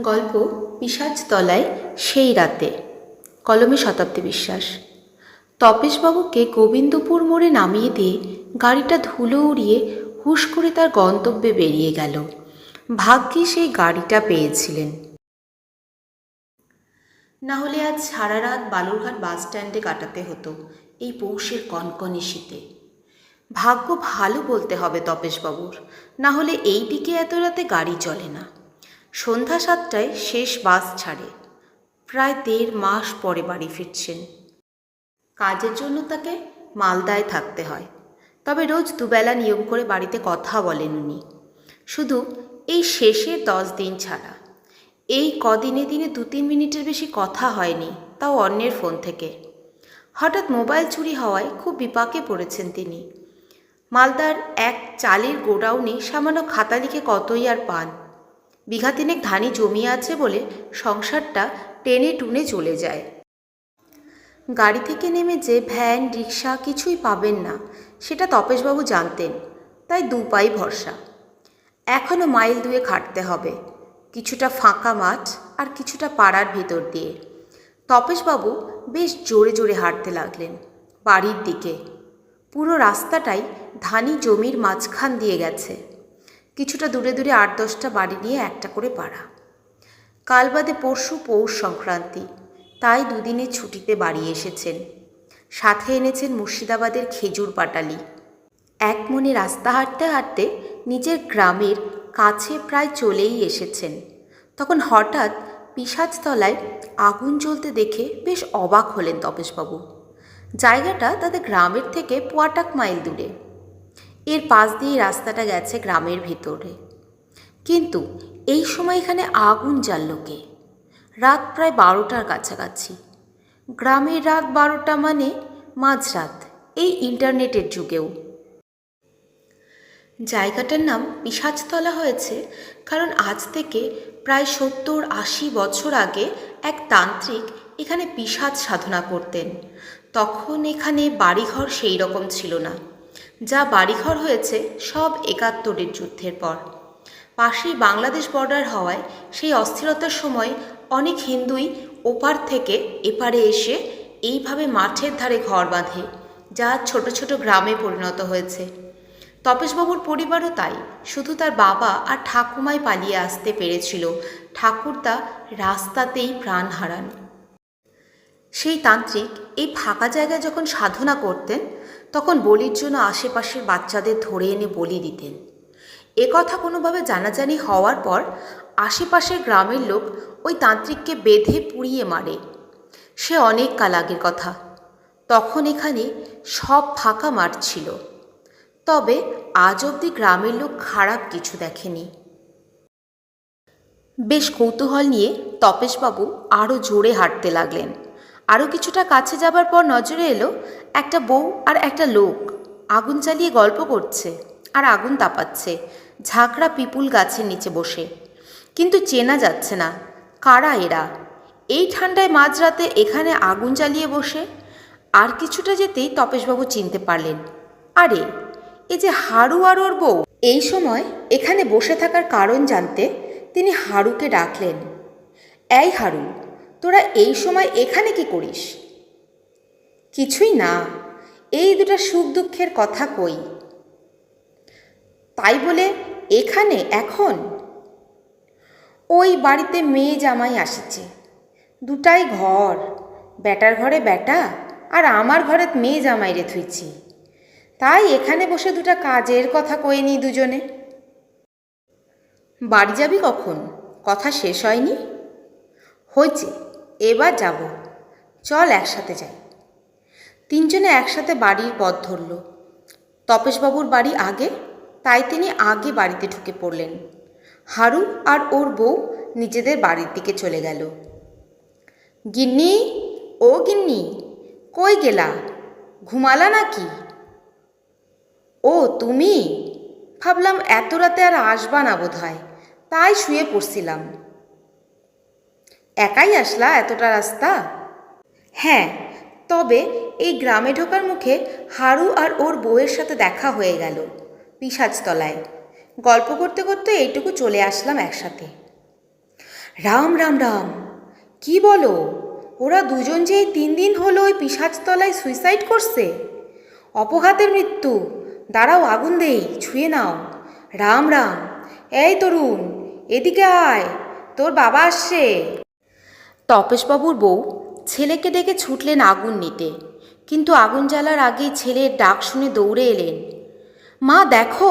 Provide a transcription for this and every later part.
গল্প পিশাচতলায় সেই রাতে। কলমে শতাব্দী বিশ্বাস। তপেশবাবুকে গোবিন্দপুর মোড়ে নামিয়ে দিয়ে গাড়িটা ধুলো উড়িয়ে হুশ করে তার গন্তব্যে বেরিয়ে গেল। ভাগ্যে সেই গাড়িটা পেয়েছিলেন, না হলে আজ সারা রাত বালুরঘাট বাস স্ট্যান্ডে কাটাতে হতো এই পৌষের কনকনে শীতে। ভাগ্য ভালো বলতে হবে তপেশবাবুর, না হলে এই দিকে এত রাতে গাড়ি চলে না। সন্ধ্যা 7টায় শেষ বাস ছাড়ে। প্রায় 1.5 মাস পরে বাড়ি ফিরছেন। কাজের জন্য তাকে মালদায় থাকতে হয়, তবে রোজ দুবেলা নিয়ম করে বাড়িতে কথা বলেন উনি, শুধু এই শেষে 10 দিন ছাড়া। এই কদিনে দিনে 2-3 মিনিটের বেশি কথা হয়নি, তাও অন্যের ফোন থেকে। হঠাৎ মোবাইল চুরি হওয়ায় খুব বিপাকে পড়েছেন তিনি। মালদার এক চালের গোডাউনে সামান্য খাতা লিখে কতই আর পান। বিঘা 3 ধানি জমিয়ে আছে বলে সংসারটা টেনে টুনে চলে যায়। গাড়ি থেকে নেমে যে ভ্যান রিক্সা কিছুই পাবেন না সেটা তপেশবাবু জানতেন, তাই 2 পাই ভরসা। এখনও মাইল 2 হাঁটতে হবে, কিছুটা ফাঁকা মাঠ আর কিছুটা পাড়ার ভেতর দিয়ে। তপেশবাবু বেশ জোরে জোরে হাঁটতে লাগলেন বাড়ির দিকে। পুরো রাস্তাটাই ধানি জমির মাঝখান দিয়ে গেছে। কিছুটা দূরে দূরে 8-10টা বাড়ি নিয়ে একটা করে পাড়া। কাল বাদে পরশু পৌষ সংক্রান্তি, তাই 2 দিনের ছুটিতে বাড়ি এসেছেন। সাথে এনেছেন মুর্শিদাবাদের খেজুর পাটালি। এক মনে রাস্তা হাঁটতে হাঁটতে নিজের গ্রামের কাছে প্রায় চলেই এসেছেন। তখন হঠাৎ পিশাচতলায় আগুন জ্বলতে দেখে বেশ অবাক হলেন তপেশবাবু। জায়গাটা তাদের গ্রামের থেকে 1.25 মাইল দূরে। এর পাশ দিয়ে রাস্তাটা গেছে গ্রামের ভেতরে। কিন্তু এই সময় এখানে আগুন জ্বালল কে? রাত প্রায় 12টার কাছাকাছি। গ্রামের রাত 12টা মানে মাঝরাত, এই ইন্টারনেটের যুগেও। জায়গাটার নাম পিশাচতলা হয়েছে কারণ আজ থেকে প্রায় 70-80 বছর আগে এক তান্ত্রিক এখানে পিশাচ সাধনা করতেন। তখন এখানে বাড়িঘর সেই রকম ছিল না। যা বাড়িঘর হয়েছে সব 71-এর যুদ্ধের পর। পাশেই বাংলাদেশ বর্ডার হওয়ায় সেই অস্থিরতার সময় অনেক হিন্দুই ওপার থেকে এপারে এসে এইভাবে মাঠের ধারে ঘর বাঁধে, যা ছোট ছোট গ্রামে পরিণত হয়েছে। তপেশবাবুর পরিবারও তাই, শুধু তার বাবা আর ঠাকুমাই পালিয়ে আসতে পেরেছিল। ঠাকুরদা রাস্তাতেই প্রাণ হারান। সেই তান্ত্রিক এই ফাঁকা জায়গায় যখন সাধনা করতেন, তখন বলির জন্য আশেপাশের বাচ্চাদের ধরে এনে বলি দিতেন। এ কথা কোনোভাবে জানাজানি হওয়ার পর আশেপাশের গ্রামের লোক ওই তান্ত্রিককে বেঁধে পুড়িয়ে মারে। সে অনেক কাল আগের কথা। তখন এখানে সব ফাঁকা মাঠ ছিল। তবে আজ অবধি গ্রামের লোক খারাপ কিছু দেখেনি। বেশ কৌতূহল নিয়ে তপেশবাবু আরও জোরে হাঁটতে লাগলেন। আরও কিছুটা কাছে যাবার পর নজরে এলো একটা বউ আর একটা লোক আগুন জ্বালিয়ে গল্প করছে আর আগুন তাপাচ্ছে ঝাঁকড়া পিপুল গাছের নিচে বসে। কিন্তু চেনা যাচ্ছে না কারা এরা। এই ঠান্ডায় মাঝরাতে এখানে আগুন জ্বালিয়ে বসে। আর কিছুটা যেতেই তপেশবাবু চিনতে পারলেন, আরে এ যে হারু আর ওর বউ। এই সময় এখানে বসে থাকার কারণ জানতে তিনি হারুকে ডাকলেন। এই হারু, তোরা এই সময় এখানে কি করিস? কিছুই না, এই 2টা সুখ দুঃখের কথা কই। তাই বলে এখানে এখন? ওই বাড়িতে মেয়ে জামাই আসিছে, 2টাই ঘর, বেটার ঘরে বেটা আর আমার ঘরে মেয়ে জামাই রে থুইছি, তাই এখানে বসে 2টা কাজের কথা কইনি দুজনে। বাড়ি যাবি কখন? কথা শেষ হয়নি? হয়েছে, এবার যাব, চল একসাথে যাই। 3 জনে একসাথে বাড়ির পথ ধরল। তপেশবাবুর বাড়ি আগে, তাই তিনি আগে বাড়িতে ঢুকে পড়লেন। হারু আর ওর বউ নিজেদের বাড়ির দিকে চলে গেল। গিন্নি, ও গিন্নি, কই গেলা? ঘুমালা নাকি? ও তুমি? ভাবলাম এত রাতে আর আসবা না বোধ হয়, তাই শুয়ে পড়ছিলাম। একাই আসলা এতটা রাস্তা? হ্যাঁ, তবে এই গ্রামে ঢোকার মুখে হারু আর ওর বউয়ের সাথে দেখা হয়ে গেল পিশাচতলায়। গল্প করতে করতে এইটুকু চলে আসলাম একসাথে। রাম রাম রাম, কি বলো? ওরা দুজন যে এই 3 দিন হলো ওই পিশাচতলায় সুইসাইড করছে? অপঘাতের মৃত্যু। দাঁড়াও, আগুন দেই, ছুঁয়ে নাও। রাম রাম। এই তরুণ, এদিকে আয়, তোর বাবা আসছে। তপেশবাবুর বউ ছেলেকে ডেকে ছুটলেন আগুন নিতে, কিন্তু আগুন জ্বালার আগেই ছেলের ডাক শুনে দৌড়ে এলেন। মা দেখো,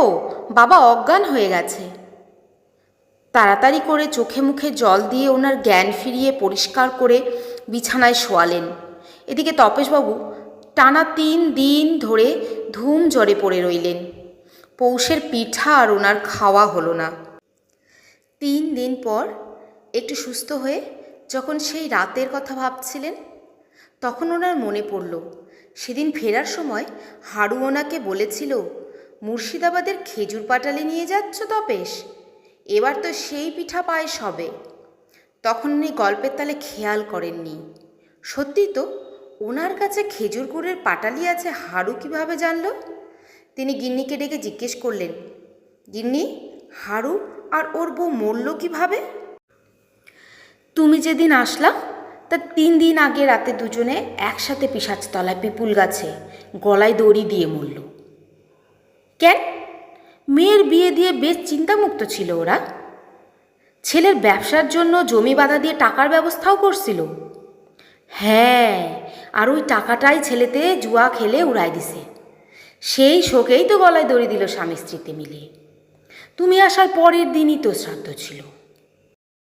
বাবা অজ্ঞান হয়ে গেছে। তাড়াতাড়ি করে চোখে মুখে জল দিয়ে ওনার জ্ঞান ফিরিয়ে পরিষ্কার করে বিছানায় শোয়ালেন। এদিকে তপেশবাবু টানা 3 দিন ধরে ধুম জ্বরে পড়ে রইলেন। পৌষের পিঠা আর ওনার খাওয়া হলো না। 3 দিন পর একটু সুস্থ হয়ে যখন সেই রাতের কথা ভাবছিলেন, তখন ওনার মনে পড়ল সেদিন ফেরার সময় হাড়ু ওনাকে বলেছিল, মুর্শিদাবাদের খেজুর পাটালি নিয়ে যাচ্ছ তপেশ, এবার তো সেই পিঠা পায়েস হবে। তখন উনি গল্পের তালে খেয়াল করেননি, সত্যি তো ওনার কাছে খেজুর গুড়ের পাটালি আছে। হাড়ু কিভাবে জানল? তিনি গিন্নিকে ডেকে জিজ্ঞেস করলেন, গিন্নি, হাড়ু আর ওর বউ মরল কিভাবে? তুমি যেদিন আসলাম তার 3 দিন আগে রাতে দুজনে একসাথে পিশাচতলায় পিপুল গাছে গলায় দড়ি দিয়ে মরল। কেন? মেয়ের বিয়ে দিয়ে বেশ চিন্তামুক্ত ছিল ওরা। ছেলের ব্যবসার জন্য জমি বাঁধা দিয়ে টাকার ব্যবস্থাও করছিল। হ্যাঁ, আর ওই টাকাটাই ছেলেতে জুয়া খেলে উড়াই দিছে। সেই শোকেই তো গলায় দড়ি দিল স্বামী স্ত্রীতে মিলে। তুমি আসার পরের দিনই তো শ্রাদ্ধ ছিল।